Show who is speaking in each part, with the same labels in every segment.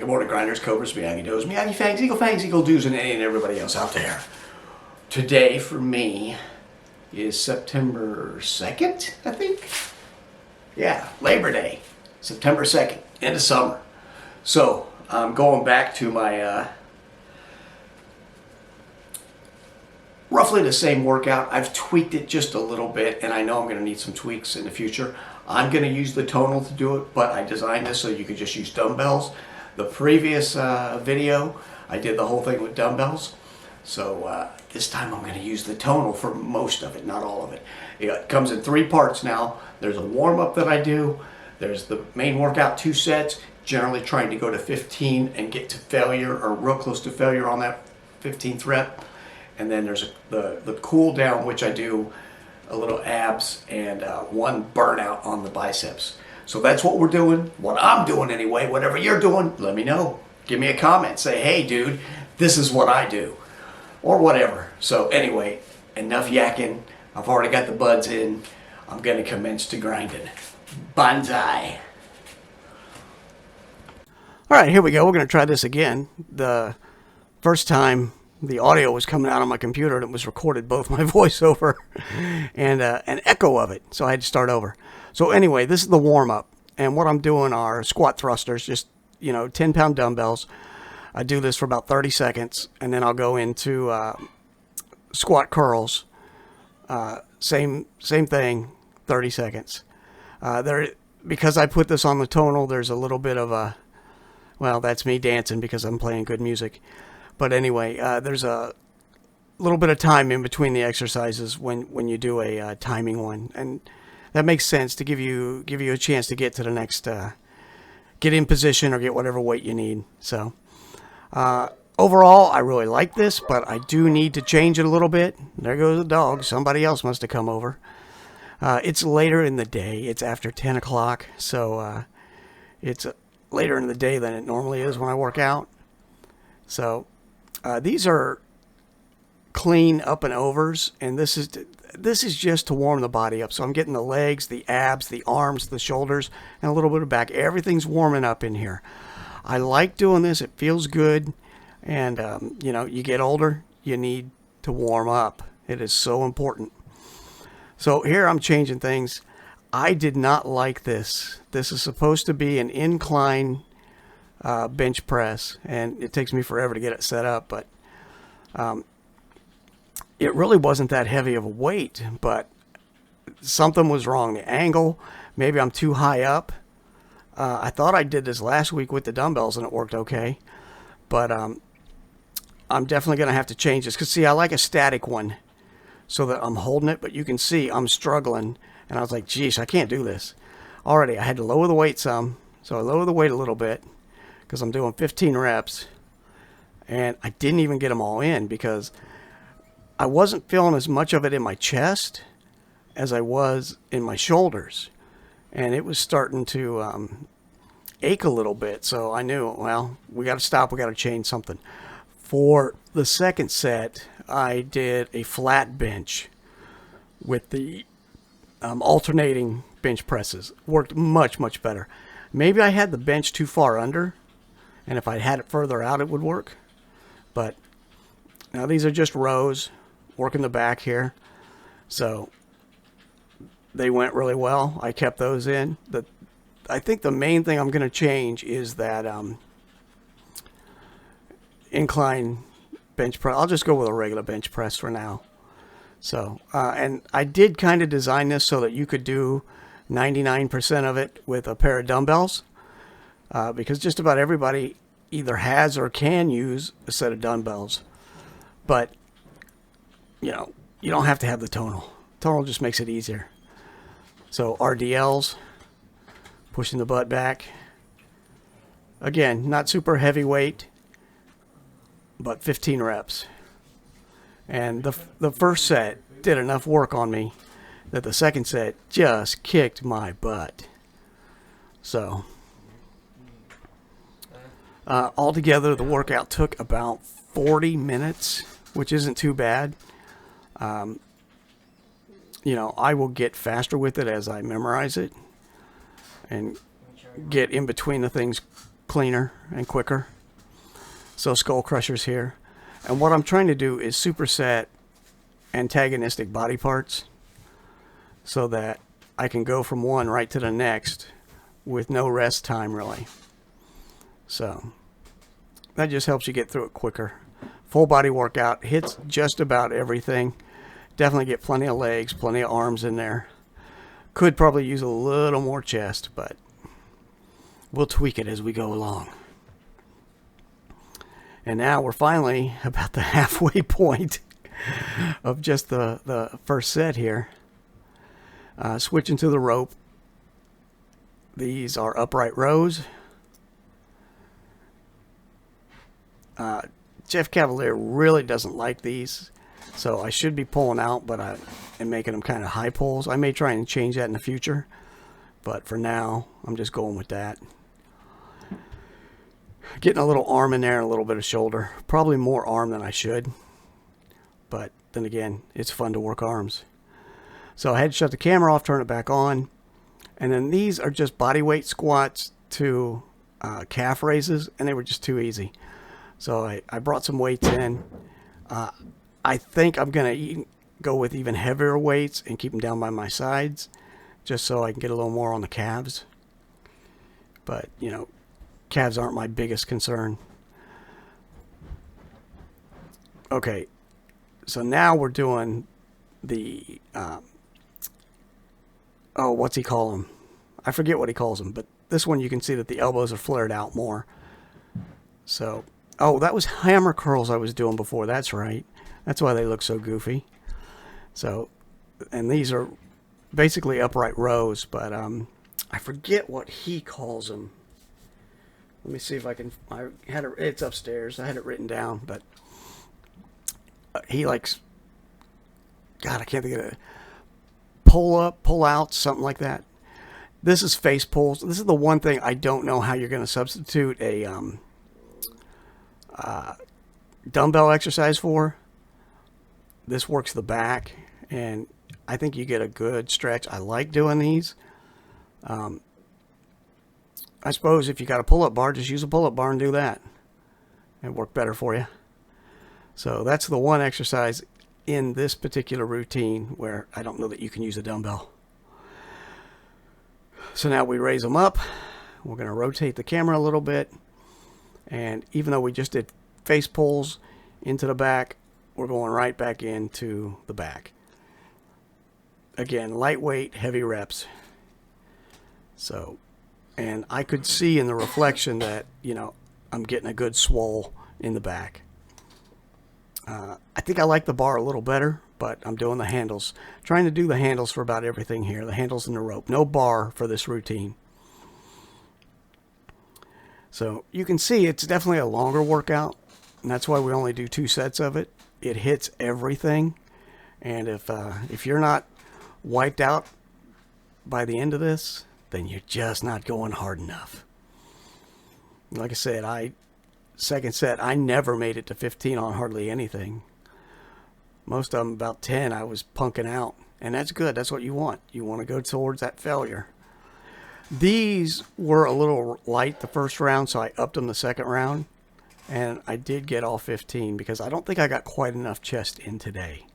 Speaker 1: Good morning, grinders, cobras, Miyagi does, Miyagi fangs, eagle doos, and everybody else out there. Today for me is September 2nd, I think. Yeah, Labor Day, September 2nd, end of summer. So I'm going back to my roughly the same workout. I've tweaked it just a little bit, and I know I'm going to need some tweaks in the future. I'm going to use the Tonal to do it, but I designed this so you could just use dumbbells. The previous video, I did the whole thing with dumbbells. So this time I'm going to use the Tonal for most of it, not all of it. It comes in 3 parts now. There's a warm-up that I do. There's the main workout, 2 sets, generally trying to go to 15 and get to failure or real close to failure on that 15th rep. And then there's the cool down, which I do a little abs and 1 burnout on the biceps. So that's what we're doing, what I'm doing anyway. Whatever you're doing, let me know. Give me a comment. Say, hey, dude, this is what I do. Or whatever. So anyway, enough yakking. I've already got the buds in. I'm going to commence to grinding. Banzai. All right, here we go. We're going to try this again. The first time the audio was coming out on my computer, and it was recorded both my voiceover and an echo of it. So I had to start over. So anyway, this is the warm-up. And what I'm doing are squat thrusters, just, 10-pound dumbbells. I do this for about 30 seconds, and then I'll go into squat curls. Same thing, 30 seconds. Because I put this on the Tonal, there's a little bit of a, well, that's me dancing because I'm playing good music. But anyway, there's a little bit of time in between the exercises when you do a timing one, and that makes sense to give you a chance to get to the next, get in position or get whatever weight you need. So overall, I really like this, but I do need to change it a little bit. There goes the dog. Somebody else must have come over. It's later in the day. It's after 10 o'clock, so it's later in the day than it normally is when I work out. So these are clean up and overs, and this is just to warm the body up. So I'm getting the legs, the abs, the arms, the shoulders, and a little bit of back. Everything's warming up in here. I like doing this. It feels good. And, you get older, you need to warm up. It is so important. So here I'm changing things. I did not like this. This is supposed to be an incline bench press, and it takes me forever to get it set up, but it really wasn't that heavy of a weight, but something was wrong. The angle, maybe I'm too high up. I thought I did this last week with the dumbbells and it worked okay, but I'm definitely going to have to change this, because see, I like a static one so that I'm holding it, but you can see I'm struggling, and I was like, geez, I can't do this. Already, I had to lower the weight some, so I lowered the weight a little bit because I'm doing 15 reps, and I didn't even get them all in because I wasn't feeling as much of it in my chest as I was in my shoulders, and it was starting to ache a little bit. So I knew, well, we got to stop. We got to change something. For the second set, I did a flat bench with the alternating bench presses. Worked much, much better. Maybe I had the bench too far under, and if I had it further out, it would work. But now these are just rows, working the back here. So they went really well. I kept those in. I think the main thing I'm going to change is that incline bench press. I'll just go with a regular bench press for now. So, and I did kind of design this so that you could do 99% of it with a pair of dumbbells, because just about everybody either has or can use a set of dumbbells. But, you don't have to have the Tonal. Tonal just makes it easier. So RDLs, pushing the butt back. Again, not super heavy weight, but 15 reps. And the first set did enough work on me that the second set just kicked my butt. So altogether, the workout took about 40 minutes, which isn't too bad. I will get faster with it as I memorize it and get in between the things cleaner and quicker. So skull crushers here. And what I'm trying to do is superset antagonistic body parts so that I can go from one right to the next with no rest time really. So that just helps you get through it quicker. Full body workout hits just about everything. Definitely get plenty of legs, plenty of arms in there. Could probably use a little more chest, but we'll tweak it as we go along. And now we're finally about the halfway point of just the first set here. Switching to the rope. These are upright rows. Jeff Cavalier really doesn't like these, so I should be pulling out, but I am making them kind of high pulls. I may try and change that in the future, but for now, I'm just going with that. Getting a little arm in there and a little bit of shoulder. Probably more arm than I should, but then again, it's fun to work arms. So I had to shut the camera off, turn it back on, and then these are just body weight squats to calf raises, and they were just too easy. So I brought some weights in. I think I'm going to go with even heavier weights and keep them down by my sides, just so I can get a little more on the calves. But, you know, calves aren't my biggest concern. Okay, so now we're doing the, what's he call them? I forget what he calls them, but this one you can see that the elbows are flared out more. So, oh, that was hammer curls I was doing before. That's right. That's why they look so goofy. So, and these are basically upright rows, but I forget what he calls them. Let me see if I can. I had it. It's upstairs. I had it written down, but he likes. God, I can't think of it. Pull up, pull out, something like that. This is face pulls. This is the one thing I don't know how you're going to substitute a dumbbell exercise for. This works the back, and I think you get a good stretch. I like doing these. I suppose if you got a pull-up bar, just use a pull-up bar and do that. It'll work better for you. So that's the one exercise in this particular routine where I don't know that you can use a dumbbell. So now we raise them up. We're going to rotate the camera a little bit. And even though we just did face pulls into the back, we're going right back into the back. Again, lightweight, heavy reps. So, and I could see in the reflection that, you know, I'm getting a good swole in the back. I think I like the bar a little better, but I'm doing the handles. Trying to do the handles for about everything here. The handles and the rope. No bar for this routine. So you can see it's definitely a longer workout, and that's why we only do 2 sets of it. It hits everything, and if you're not wiped out by the end of this, then you're just not going hard enough. Like I said, second set, I never made it to 15 on hardly anything. Most of them about 10, I was punking out, and that's good. That's what you want. You want to go towards that failure. These were a little light the first round, so I upped them the second round, and I did get all 15 because I don't think I got quite enough chest in today.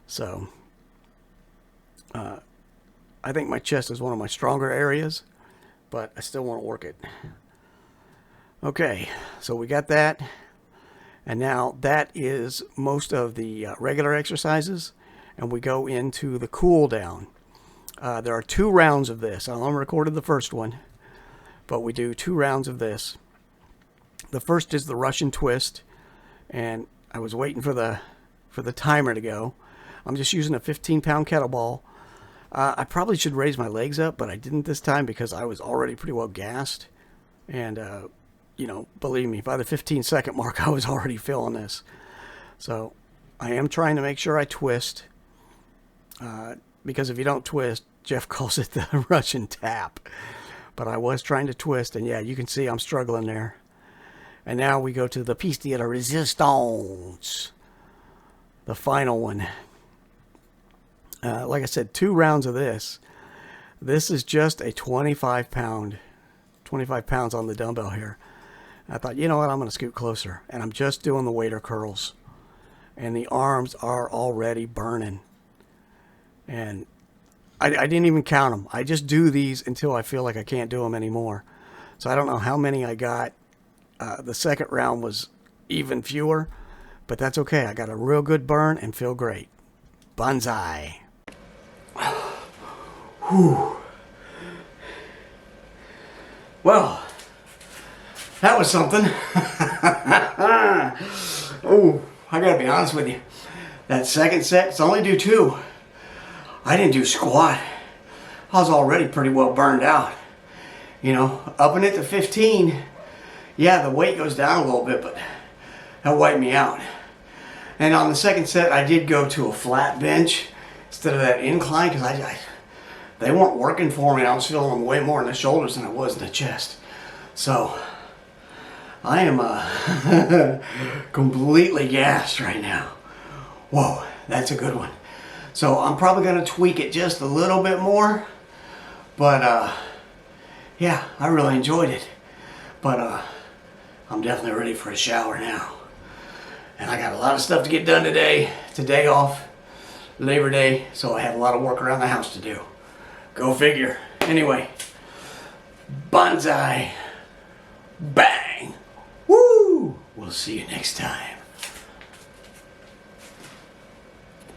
Speaker 1: So, I think my chest is one of my stronger areas, but I still want to work it. Okay, so we got that, and now that is most of the regular exercises, and we go into the cool down. There are 2 rounds of this. I only recorded the first one, but we do 2 rounds of this. The first is the Russian twist, and I was waiting for the timer to go. I'm just using a 15-pound kettlebell. I probably should raise my legs up, but I didn't this time because I was already pretty well gassed. And, you know, believe me, by the 15-second mark, I was already feeling this. So I am trying to make sure I twist. Because if you don't twist, Jeff calls it the Russian tap. But I was trying to twist, and yeah, you can see I'm struggling there. And now we go to the piece de la resistance. The final one. Like I said, 2 rounds of this. This is just a 25-pound 25 pounds on the dumbbell here. I thought, you know what, I'm going to scoot closer. And I'm just doing the waiter curls. And the arms are already burning. And I didn't even count them. I just do these until I feel like I can't do them anymore. So I don't know how many I got. The second round was even fewer. But that's okay. I got a real good burn and feel great. Banzai. Whew. Well, that was something. Oh, I gotta be honest with you. That second set, it's only do 2. I didn't do squat. I was already pretty well burned out. You know, upping it to 15, yeah, the weight goes down a little bit, but that wiped me out. And on the second set, I did go to a flat bench instead of that incline because they weren't working for me. I was feeling them way more in the shoulders than I was in the chest. So I am completely gassed right now. Whoa, that's a good one. So I'm probably going to tweak it just a little bit more. But yeah, I really enjoyed it. But I'm definitely ready for a shower now. And I got a lot of stuff to get done today. It's a day off, Labor Day, so I have a lot of work around the house to do. Go figure. Anyway, banzai, bang, woo! We'll see you next time.